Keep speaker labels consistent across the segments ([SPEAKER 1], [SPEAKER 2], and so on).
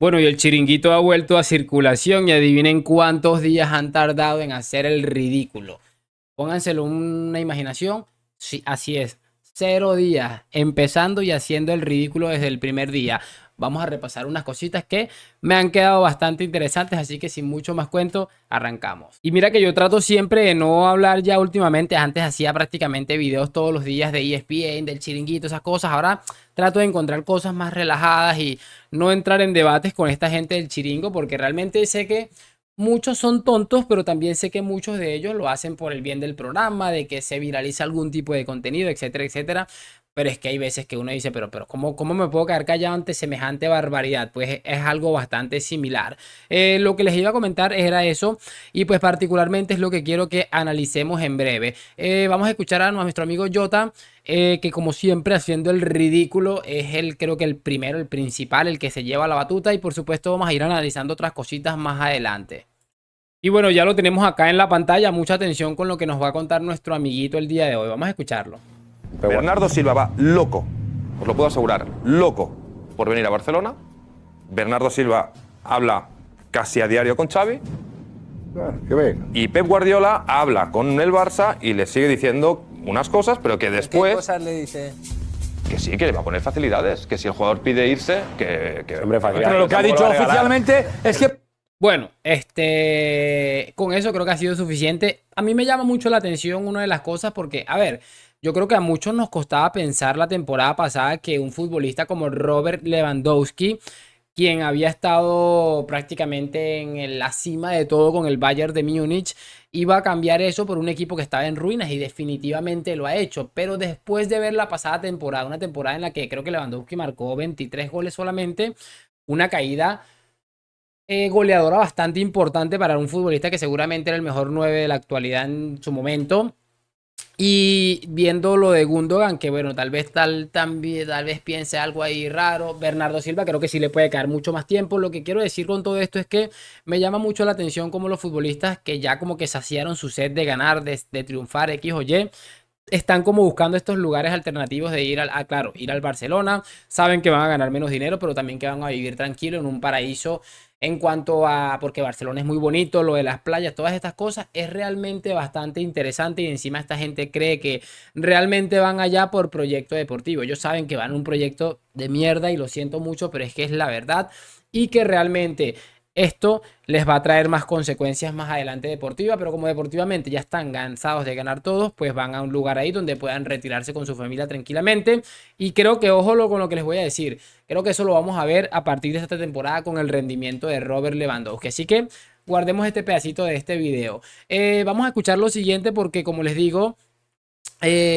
[SPEAKER 1] Bueno, y el chiringuito ha vuelto a circulación y adivinen cuántos días han tardado en hacer el ridículo. Pónganselo una imaginación. Sí, así es. 0 días, empezando y haciendo el ridículo desde el primer día. Vamos a repasar unas cositas que me han quedado bastante interesantes, así que sin mucho más cuento, arrancamos. Y mira que yo trato siempre de no hablar ya últimamente. Antes hacía prácticamente videos todos los días de ESPN, del chiringuito, esas cosas. Ahora trato de encontrar cosas más relajadas y no entrar en debates con esta gente del chiringo, porque realmente sé que muchos son tontos, pero también sé que muchos de ellos lo hacen por el bien del programa, de que se viraliza algún tipo de contenido, etcétera, etcétera. Pero es que hay veces que uno dice, pero ¿cómo me puedo quedar callado ante semejante barbaridad? Pues es algo bastante similar. Lo que les iba a comentar era eso, y pues particularmente es lo que quiero que analicemos en breve. Vamos a escuchar a nuestro amigo Jota, que como siempre haciendo el ridículo es creo que el primero, el principal, el que se lleva la batuta, y por supuesto vamos a ir analizando otras cositas más adelante. Y bueno, ya lo tenemos acá en la pantalla. Mucha atención con lo que nos va a contar nuestro amiguito el día de hoy. Vamos a escucharlo.
[SPEAKER 2] Bernardo Silva va loco, os lo puedo asegurar, loco por venir a Barcelona. Bernardo Silva habla casi a diario con Xavi.
[SPEAKER 3] Que venga.
[SPEAKER 2] Y Pep Guardiola habla con el Barça y le sigue diciendo unas cosas, pero que después...
[SPEAKER 4] ¿Qué cosas le dice?
[SPEAKER 2] Que sí, que le va a poner facilidades, que si el jugador pide irse,
[SPEAKER 3] Hombre, facilidades.
[SPEAKER 4] Pero lo que ha dicho oficialmente es que...
[SPEAKER 1] Bueno, con eso creo que ha sido suficiente. A mí me llama mucho la atención una de las cosas porque, a ver, yo creo que a muchos nos costaba pensar la temporada pasada que un futbolista como Robert Lewandowski, quien había estado prácticamente en la cima de todo con el Bayern de Múnich, iba a cambiar eso por un equipo que estaba en ruinas, y definitivamente lo ha hecho. Pero después de ver la pasada temporada, una temporada en la que creo que Lewandowski marcó 23 goles solamente, una caída goleadora bastante importante para un futbolista que seguramente era el mejor 9 de la actualidad en su momento. Y viendo lo de Gundogan, que bueno, tal vez piense algo ahí raro. Bernardo Silva creo que sí le puede caer mucho más tiempo. Lo que quiero decir con todo esto es que me llama mucho la atención como los futbolistas que ya como que saciaron su sed de ganar, de triunfar, X o Y, están como buscando estos lugares alternativos de ir claro, ir al Barcelona. Saben que van a ganar menos dinero, pero también que van a vivir tranquilo en un paraíso en cuanto a, porque Barcelona es muy bonito, lo de las playas, todas estas cosas es realmente bastante interesante, y encima esta gente cree que realmente van allá por proyecto deportivo. Ellos saben que van a un proyecto de mierda, y lo siento mucho, pero es que es la verdad, y que realmente esto les va a traer más consecuencias más adelante deportivas, pero como deportivamente ya están cansados de ganar todos, pues van a un lugar ahí donde puedan retirarse con su familia tranquilamente. Y creo que, ojo con lo que les voy a decir, creo que eso lo vamos a ver a partir de esta temporada con el rendimiento de Robert Lewandowski. Así que guardemos este pedacito de este video. Vamos a escuchar lo siguiente porque, como les digo,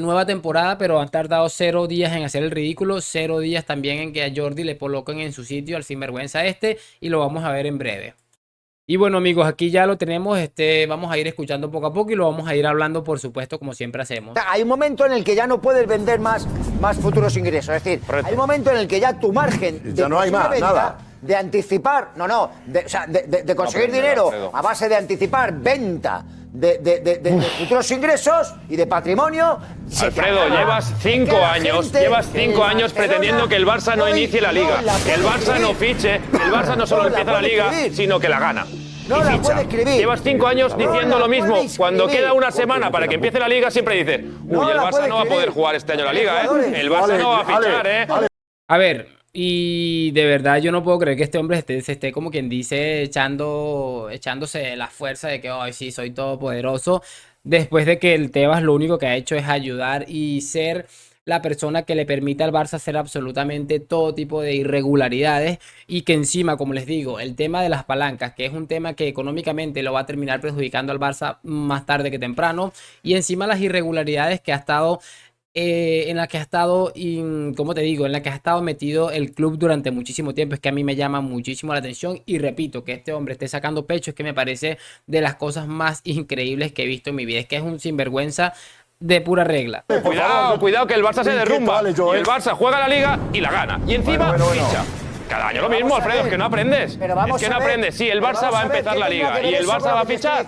[SPEAKER 1] nueva temporada, pero han tardado 0 días en hacer el ridículo, 0 días también en que a Jordi le coloquen en su sitio al sinvergüenza y lo vamos a ver en breve. Y bueno, amigos, aquí ya lo tenemos, vamos a ir escuchando poco a poco y lo vamos a ir hablando, por supuesto, como siempre hacemos.
[SPEAKER 4] Hay un momento en el que ya no puedes vender más futuros ingresos. Es decir, hay un momento en el que ya tu margen de
[SPEAKER 3] ya no hay más,
[SPEAKER 4] venta,
[SPEAKER 3] nada.
[SPEAKER 4] de anticipar, de conseguir dinero a base de anticipar venta de futuros ingresos y de patrimonio.
[SPEAKER 5] Alfredo, llevas 5 años pretendiendo que el Barça no inicie la Liga, que el Barça no fiche, que el Barça no solo empieza la Liga, sino que la gana.
[SPEAKER 4] No la puede escribir.
[SPEAKER 5] Llevas 5 años diciendo lo mismo. Cuando queda una semana para que empiece la Liga, siempre dices, uy, el Barça no va a poder jugar este año la Liga, ¿eh? El Barça no va a fichar, ¿eh?
[SPEAKER 1] A ver, y de verdad yo no puedo creer que este hombre se esté como quien dice echándose la fuerza de que hoy sí soy todopoderoso, después de que el Tebas lo único que ha hecho es ayudar y ser la persona que le permite al Barça hacer absolutamente todo tipo de irregularidades, y que encima, como les digo, el tema de las palancas, que es un tema que económicamente lo va a terminar perjudicando al Barça más tarde que temprano, y encima las irregularidades que ha estado en la que ha estado, como te digo, en la que ha estado metido el club durante muchísimo tiempo. Es que a mí me llama muchísimo la atención, y repito, que este hombre esté sacando pecho es que me parece de las cosas más increíbles que he visto en mi vida. Es que es un sinvergüenza de pura regla.
[SPEAKER 5] Cuidado que el Barça se derrumba. Y el Barça juega la Liga y la gana. Y encima ficha. Cada año lo mismo, Alfredo, es que no aprendes. Es que no aprendes. Sí, el Barça va a empezar la Liga y el Barça va a fichar.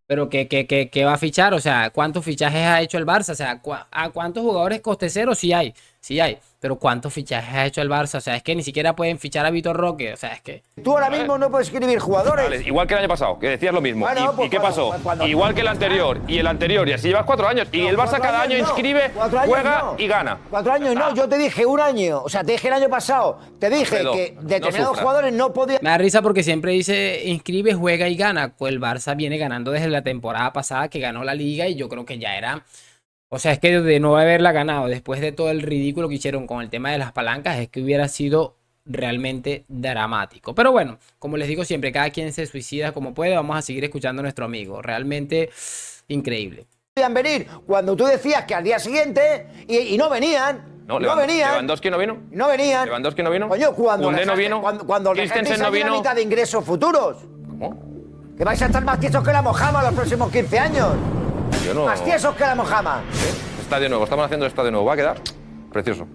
[SPEAKER 1] Pero que va a fichar, o sea, ¿cuántos fichajes ha hecho el Barça? O sea, ¿a cuántos jugadores coste cero? Sí hay, sí hay. pero ¿cuántos fichajes ha hecho el Barça? O sea, es que ni siquiera pueden fichar a Vitor Roque. O sea, es que...
[SPEAKER 4] Tú ahora mismo no puedes escribir jugadores.
[SPEAKER 5] Vale, igual que el año pasado, que decías lo mismo.
[SPEAKER 4] Bueno,
[SPEAKER 5] ¿Y,
[SPEAKER 4] pues
[SPEAKER 5] y qué pasó? Igual que el anterior, y el anterior, y así llevas 4 años. Y el Barça cada año inscribe, juega y gana.
[SPEAKER 4] 4 años no, yo te dije 1 año. O sea, te dije el año pasado. Te dije
[SPEAKER 5] Alfredo,
[SPEAKER 4] que
[SPEAKER 5] no
[SPEAKER 4] determinados
[SPEAKER 5] sufras.
[SPEAKER 4] jugadores no podían.
[SPEAKER 1] Me da risa porque siempre dice inscribe, juega y gana. Pues el Barça viene ganando desde la temporada pasada que ganó la Liga y yo creo que ya era... O sea, es que de no haberla ganado después de todo el ridículo que hicieron con el tema de las palancas, es que hubiera sido realmente dramático. Pero bueno, como les digo siempre, cada quien se suicida como puede. Vamos a seguir escuchando a nuestro amigo. Realmente increíble.
[SPEAKER 4] Podían venir cuando tú decías que al día siguiente y no venían.
[SPEAKER 5] No,
[SPEAKER 4] No venían.
[SPEAKER 5] Lewandowski no vino.
[SPEAKER 4] No venían.
[SPEAKER 5] Lewandowski no vino.
[SPEAKER 4] Coño, cuando
[SPEAKER 5] Koundé no
[SPEAKER 4] dejaste-
[SPEAKER 5] vino.
[SPEAKER 4] cuando
[SPEAKER 5] Christensen
[SPEAKER 4] dejasteis
[SPEAKER 5] no
[SPEAKER 4] esa
[SPEAKER 5] vino.
[SPEAKER 4] dinámica de ingresos futuros.
[SPEAKER 5] ¿Cómo?
[SPEAKER 4] Que vais a estar más tiesos que la Mojama los próximos 15 años.
[SPEAKER 5] Yo no.
[SPEAKER 4] Más tiesos que la Mojama.
[SPEAKER 5] Estadio nuevo, estamos haciendo el estadio nuevo. Va a quedar precioso.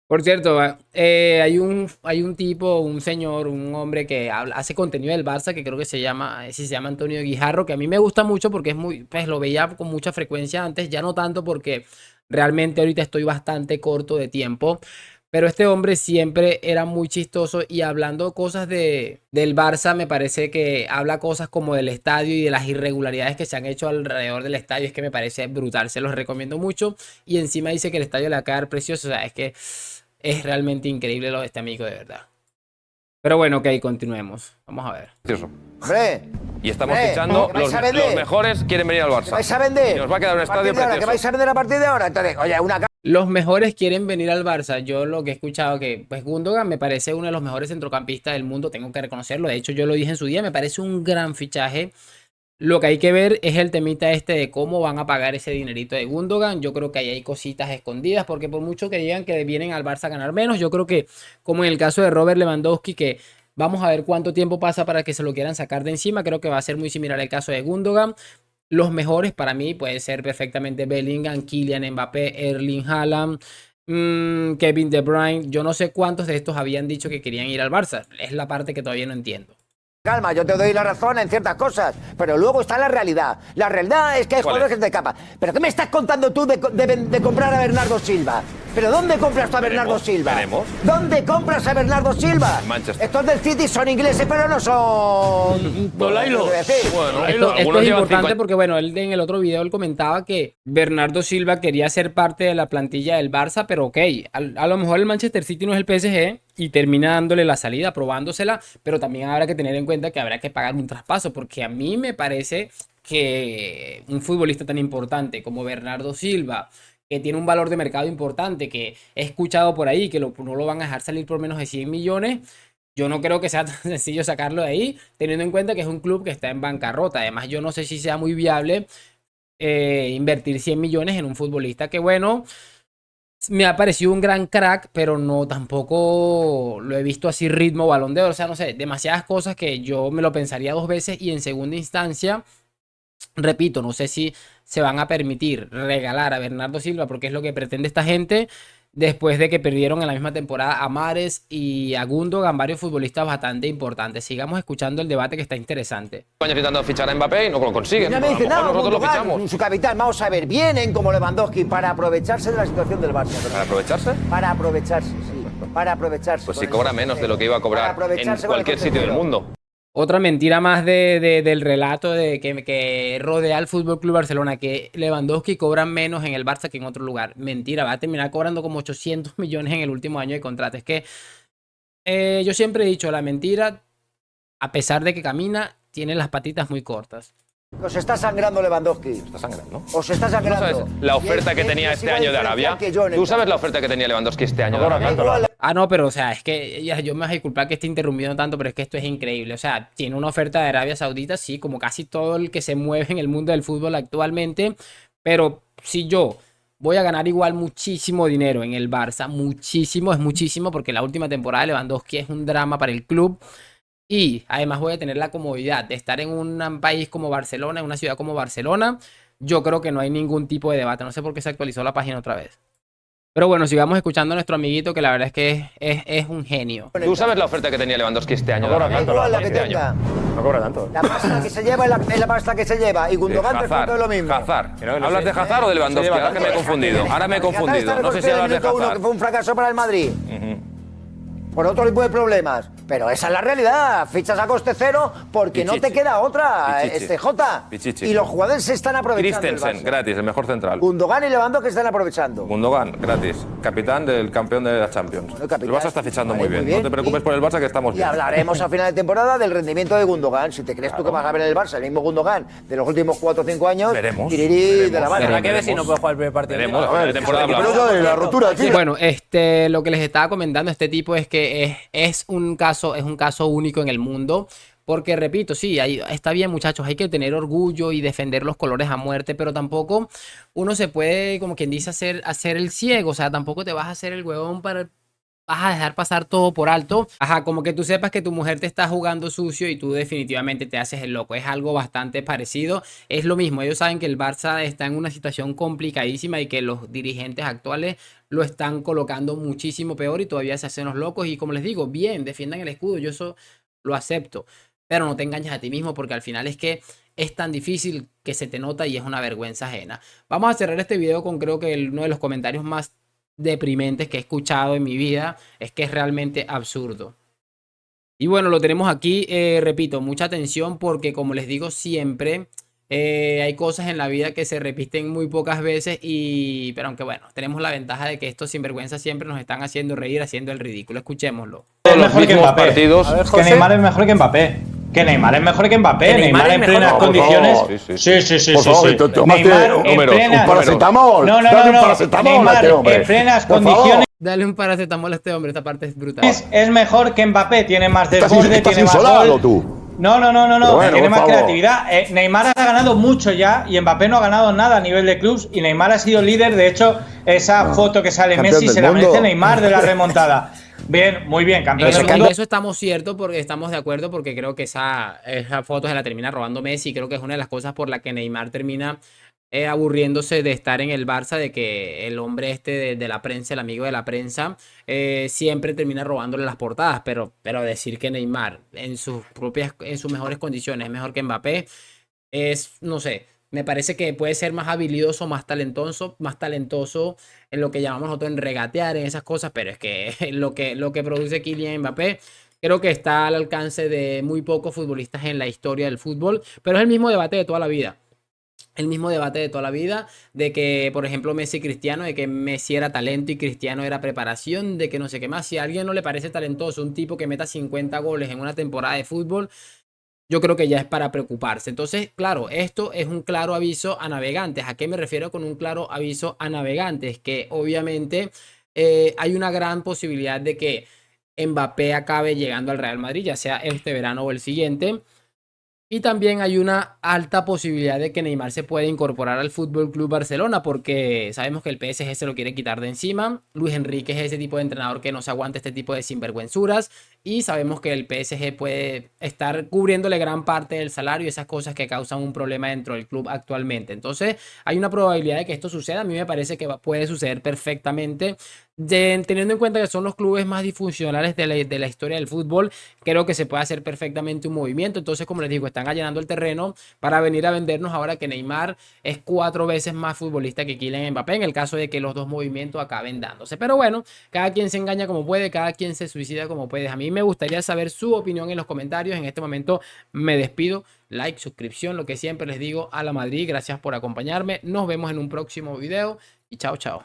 [SPEAKER 1] Por cierto, hay un tipo, un señor, un hombre que hace contenido del Barça que creo que se llama Antonio Guijarro, que a mí me gusta mucho porque es muy, pues lo veía con mucha frecuencia antes, ya no tanto porque realmente ahorita estoy bastante corto de tiempo. Pero este hombre siempre era muy chistoso y hablando cosas del Barça, me parece que habla cosas como del estadio y de las irregularidades que se han hecho alrededor del estadio. Es que me parece brutal, se los recomiendo mucho. Y encima dice que el estadio le va a quedar precioso. O sea, es que es realmente increíble lo de este amigo, de verdad. Pero bueno, ok, continuemos. Vamos a ver.
[SPEAKER 5] Precioso.
[SPEAKER 4] Hombre,
[SPEAKER 5] Y estamos
[SPEAKER 4] Hombre,
[SPEAKER 5] fichando,
[SPEAKER 4] ¿que vais
[SPEAKER 5] los,
[SPEAKER 4] a vender?
[SPEAKER 5] los mejores quieren venir al Barça.
[SPEAKER 4] ¿que vais a vender?
[SPEAKER 5] Y nos va a quedar un
[SPEAKER 4] A partir
[SPEAKER 5] estadio
[SPEAKER 4] de ahora, ¿que
[SPEAKER 5] precioso.
[SPEAKER 4] vais a vender a partir de ahora? Entonces, oye, una
[SPEAKER 1] Los mejores quieren venir al Barça. Yo lo que he escuchado que pues Gundogan me parece uno de los mejores centrocampistas del mundo, tengo que reconocerlo. De hecho, yo lo dije en su día, me parece un gran fichaje. Lo que hay que ver es el temita este de cómo van a pagar ese dinerito de Gundogan. Yo creo que ahí hay cositas escondidas, porque por mucho que digan que vienen al Barça a ganar menos, yo creo que como en el caso de Robert Lewandowski, que vamos a ver cuánto tiempo pasa para que se lo quieran sacar de encima, creo que va a ser muy similar al caso de Gundogan. Los mejores para mí puede ser perfectamente Bellingham, Kylian Mbappé, Erling Haaland, Kevin De Bruyne. Yo no sé cuántos de estos habían dicho que querían ir al Barça. Es la parte que todavía no entiendo.
[SPEAKER 4] calma, yo te doy la razón en ciertas cosas, pero luego está la realidad. La realidad es que hay
[SPEAKER 5] ¿Cuál
[SPEAKER 4] jugadores
[SPEAKER 5] es?
[SPEAKER 4] que se te escapan. ¿Pero qué me estás contando tú de comprar a Bernardo Silva? ¿Pero dónde compras tú a Bernardo
[SPEAKER 5] Veremos,
[SPEAKER 4] Silva?
[SPEAKER 5] veremos.
[SPEAKER 4] ¿Dónde compras a Bernardo Silva?
[SPEAKER 5] Manchester.
[SPEAKER 4] Estos del City son ingleses, pero no son...
[SPEAKER 5] Dolailo.
[SPEAKER 4] ¿qué decir?
[SPEAKER 5] Bueno,
[SPEAKER 1] Esto
[SPEAKER 5] algunos
[SPEAKER 1] es
[SPEAKER 5] llevan
[SPEAKER 1] importante
[SPEAKER 5] 5
[SPEAKER 1] porque, bueno, él en el otro video él comentaba que Bernardo Silva quería ser parte de la plantilla del Barça, pero ok, a lo mejor el Manchester City no es el PSG y termina dándole la salida, probándosela, pero también habrá que tener en cuenta que habrá que pagar un traspaso, porque a mí me parece que un futbolista tan importante como Bernardo Silva, que tiene un valor de mercado importante, que he escuchado por ahí que no lo van a dejar salir por menos de 100 millones, yo no creo que sea tan sencillo sacarlo de ahí, teniendo en cuenta que es un club que está en bancarrota. Además, yo no sé si sea muy viable invertir 100 millones en un futbolista que, bueno, me ha parecido un gran crack, pero no tampoco lo he visto así ritmo Balón de Oro. O sea, no sé, demasiadas cosas que yo me lo pensaría 2 veces y en segunda instancia, repito, no sé si se van a permitir regalar a Bernardo Silva porque es lo que pretende esta gente después de que perdieron en la misma temporada a Mahrez y a Gundogan, varios futbolistas bastante importantes. Sigamos escuchando el debate que está interesante.
[SPEAKER 5] años intentando fichar a Mbappé y no lo consiguen.
[SPEAKER 4] Ya
[SPEAKER 5] A
[SPEAKER 4] me
[SPEAKER 5] lo
[SPEAKER 4] dice,
[SPEAKER 5] mejor
[SPEAKER 4] no,
[SPEAKER 5] nosotros lo
[SPEAKER 4] Gundogan,
[SPEAKER 5] fichamos.
[SPEAKER 4] su capitán, vamos a ver, vienen como Lewandowski para aprovecharse de la situación del Barça.
[SPEAKER 5] ¿Para aprovecharse?
[SPEAKER 4] Para aprovecharse, sí. Para aprovecharse.
[SPEAKER 5] Pues
[SPEAKER 4] con
[SPEAKER 5] si
[SPEAKER 4] el
[SPEAKER 5] cobra
[SPEAKER 4] coste
[SPEAKER 5] menos de
[SPEAKER 4] cero.
[SPEAKER 5] lo que iba a
[SPEAKER 4] Para
[SPEAKER 5] cobrar en
[SPEAKER 4] aprovecharse con el
[SPEAKER 5] cualquier
[SPEAKER 4] coste
[SPEAKER 5] sitio del
[SPEAKER 4] cero.
[SPEAKER 5] mundo.
[SPEAKER 1] Otra mentira más del relato de que rodea al Fútbol Club Barcelona, que Lewandowski cobra menos en el Barça que en otro lugar. Mentira, va a terminar cobrando como 800 millones en el último año de contrato. Es que yo siempre he dicho, la mentira, a pesar de que camina, tiene las patitas muy cortas.
[SPEAKER 4] Os está sangrando Lewandowski.
[SPEAKER 5] Está sangrando.
[SPEAKER 4] Os está
[SPEAKER 5] ¿Tú
[SPEAKER 4] sangrando.
[SPEAKER 5] sabes la oferta
[SPEAKER 4] Y
[SPEAKER 5] que
[SPEAKER 4] es-
[SPEAKER 5] tenía
[SPEAKER 4] es
[SPEAKER 5] este
[SPEAKER 4] igual
[SPEAKER 5] año de
[SPEAKER 4] diferencial
[SPEAKER 5] Arabia?
[SPEAKER 4] que yo en el
[SPEAKER 5] ¿Tú sabes
[SPEAKER 4] campo.
[SPEAKER 5] la oferta que tenía Lewandowski este año de
[SPEAKER 3] Ahora,
[SPEAKER 5] Arabia?
[SPEAKER 3] cántala.
[SPEAKER 1] Ah, no, pero o sea, es que yo me voy a disculpar que esté interrumpiendo tanto, pero es que esto es increíble. O sea, tiene una oferta de Arabia Saudita, sí, como casi todo el que se mueve en el mundo del fútbol actualmente. Pero si yo voy a ganar igual muchísimo dinero en el Barça, muchísimo, es muchísimo, porque la última temporada de Lewandowski es un drama para el club. Y además voy a tener la comodidad de estar en un país como Barcelona, en una ciudad como Barcelona. Yo creo que no hay ningún tipo de debate. No sé por qué se actualizó la página otra vez. Pero bueno, sigamos escuchando a nuestro amiguito, que la verdad es que es un genio.
[SPEAKER 5] ¿Tú sabes la oferta que tenía Lewandowski este año?
[SPEAKER 3] No cobra tanto,
[SPEAKER 4] Igual la que
[SPEAKER 5] este
[SPEAKER 4] tenga.
[SPEAKER 5] año.
[SPEAKER 3] No cobra tanto.
[SPEAKER 4] La pasta que se lleva es la pasta que se lleva. Y Gundogan perfecto es lo mismo.
[SPEAKER 2] Hazard.
[SPEAKER 3] Que no
[SPEAKER 2] ¿Hablas de Hazard o de Lewandowski?
[SPEAKER 3] lleva
[SPEAKER 2] Ahora que me he confundido. Ahora me he confundido. No sé si hablas de
[SPEAKER 4] Uno, que
[SPEAKER 2] Hazard.
[SPEAKER 4] fue un fracaso para el Madrid. Por otro tipo de problemas. Pero esa es la realidad. Fichas a coste cero porque no te
[SPEAKER 2] Pichichi.
[SPEAKER 4] queda otra,
[SPEAKER 2] Pichichi.
[SPEAKER 4] Jota.
[SPEAKER 2] Pichichi.
[SPEAKER 4] Y los jugadores se están aprovechando. del
[SPEAKER 2] Christensen,
[SPEAKER 4] Barça.
[SPEAKER 2] gratis, el mejor central.
[SPEAKER 4] Gundogan y Lewandowski están aprovechando.
[SPEAKER 2] Gundogan, gratis. Capitán del campeón de la Champions.
[SPEAKER 4] Bueno, capitán.
[SPEAKER 2] El Barça está fichando
[SPEAKER 4] Vale,
[SPEAKER 2] muy bien. No te preocupes por el Barça, que estamos
[SPEAKER 4] Y
[SPEAKER 2] bien.
[SPEAKER 4] hablaremos a final de temporada del rendimiento de Gundogan. Si te crees tú que vas a ver en el Barça el mismo Gundogan de los últimos 4 o 5 años,
[SPEAKER 2] Veremos.
[SPEAKER 4] tirirí de la
[SPEAKER 2] Veremos.
[SPEAKER 4] mano.
[SPEAKER 1] Habrá que
[SPEAKER 6] ver si no puede jugar el primer partido.
[SPEAKER 5] Veremos, a ver, temporada
[SPEAKER 3] Pero
[SPEAKER 5] hablamos.
[SPEAKER 3] eso de la rotura, tío.
[SPEAKER 1] Bueno, lo que les estaba comentando este tipo es que es un caso único en el mundo. Porque, repito, sí, está bien, muchachos, hay que tener orgullo y defender los colores a muerte, pero tampoco uno se puede, como quien dice, hacer el ciego. O sea, tampoco te vas a hacer el huevón vas a dejar pasar todo por alto. Ajá, como que tú sepas que tu mujer te está jugando sucio y tú definitivamente te haces el loco. Es algo bastante parecido. Es lo mismo. Ellos saben que el Barça está en una situación complicadísima y que los dirigentes actuales lo están colocando muchísimo peor y todavía se hacen los locos. Y como les digo, bien, defiendan el escudo. Yo eso lo acepto. Pero no te engañes a ti mismo porque al final es que es tan difícil que se te nota y es una vergüenza ajena. Vamos a cerrar este video con creo que uno de los comentarios más deprimentes que he escuchado en mi vida. Es que es realmente absurdo. Y bueno, lo tenemos aquí. Repito, mucha atención porque como les digo siempre, hay cosas en la vida que se repiten muy pocas veces. Pero aunque bueno, tenemos la ventaja de que estos sinvergüenzas siempre nos están haciendo reír, haciendo el ridículo. Escuchémoslo.
[SPEAKER 7] Es mejor que Mbappé.
[SPEAKER 5] partidos.
[SPEAKER 6] A ver,
[SPEAKER 7] Que
[SPEAKER 6] José.
[SPEAKER 7] Neymar es mejor que Mbappé. Que Neymar es mejor que Mbappé.
[SPEAKER 6] Que Neymar
[SPEAKER 7] Neymar
[SPEAKER 6] es
[SPEAKER 7] en
[SPEAKER 6] mejor,
[SPEAKER 7] plenas
[SPEAKER 6] por
[SPEAKER 7] condiciones.
[SPEAKER 3] favor.
[SPEAKER 7] Sí.
[SPEAKER 3] Por favor, tómate
[SPEAKER 7] Neymar en
[SPEAKER 5] números,
[SPEAKER 7] plenas.
[SPEAKER 3] un paracetamol.
[SPEAKER 7] No.
[SPEAKER 3] Dale un paracetamol a
[SPEAKER 7] Neymar
[SPEAKER 3] este hombre.
[SPEAKER 7] en plenas
[SPEAKER 3] Por favor.
[SPEAKER 7] condiciones
[SPEAKER 1] Dale un paracetamol a este hombre, esta parte es brutal.
[SPEAKER 7] es mejor que Mbappé. Tiene más
[SPEAKER 3] Estás
[SPEAKER 7] desborde, tiene más
[SPEAKER 3] insolado
[SPEAKER 7] gol.
[SPEAKER 3] tú.
[SPEAKER 7] No.
[SPEAKER 3] Pero bueno,
[SPEAKER 7] Tiene
[SPEAKER 3] por
[SPEAKER 7] más
[SPEAKER 3] favor.
[SPEAKER 7] creatividad. Neymar ha ganado mucho ya y Mbappé no ha ganado nada a nivel de clubs. Y Neymar ha sido líder. De hecho, esa foto que sale
[SPEAKER 3] Campeón
[SPEAKER 7] Messi
[SPEAKER 3] del
[SPEAKER 7] se la
[SPEAKER 3] mundo.
[SPEAKER 7] merece Neymar de la remontada. Bien, muy bien, campeón del
[SPEAKER 1] En
[SPEAKER 7] mundo.
[SPEAKER 1] eso estamos ciertos porque estamos de acuerdo porque creo que esa foto se la termina robando Messi. Creo que es una de las cosas por la que Neymar termina aburriéndose de estar en el Barça, de que el hombre este de la prensa, el amigo de la prensa, siempre termina robándole las portadas. Pero decir que Neymar en sus mejores condiciones es mejor que Mbappé es, no sé. Me parece que puede ser más habilidoso, más talentoso en lo que llamamos nosotros en regatear, en esas cosas, pero es que lo que produce Kylian Mbappé creo que está al alcance de muy pocos futbolistas en la historia del fútbol, pero es el mismo debate de toda la vida. El mismo debate de toda la vida de que, por ejemplo, Messi y Cristiano, de que Messi era talento y Cristiano era preparación, de que no sé qué más. Si a alguien no le parece talentoso un tipo que meta 50 goles en una temporada de fútbol, yo creo que ya es para preocuparse. Entonces, claro, esto es un claro aviso a navegantes. ¿A qué me refiero con un claro aviso a navegantes? Que obviamente hay una gran posibilidad de que Mbappé acabe llegando al Real Madrid, ya sea este verano o el siguiente. Y también hay una alta posibilidad de que Neymar se pueda incorporar al Fútbol Club Barcelona, porque sabemos que el PSG se lo quiere quitar de encima. Luis Enrique es ese tipo de entrenador que no se aguanta este tipo de sinvergüenzuras. Y sabemos que el PSG puede estar cubriéndole gran parte del salario y esas cosas que causan un problema dentro del club actualmente. Entonces, hay una probabilidad de que esto suceda. A mí me parece que puede suceder perfectamente. Teniendo en cuenta que son los clubes más disfuncionales de la historia del fútbol, creo que se puede hacer perfectamente un movimiento. Entonces, como les digo, están allanando el terreno para venir a vendernos ahora que Neymar es 4 veces más futbolista que Kylian Mbappé, en el caso de que los dos movimientos acaben dándose. Pero bueno, cada quien se engaña como puede, cada quien se suicida como puede. A mí me gustaría saber su opinión en los comentarios. En este momento me despido. Like, suscripción, lo que siempre les digo a la Madrid. Gracias por acompañarme. Nos vemos en un próximo video y chao, chao.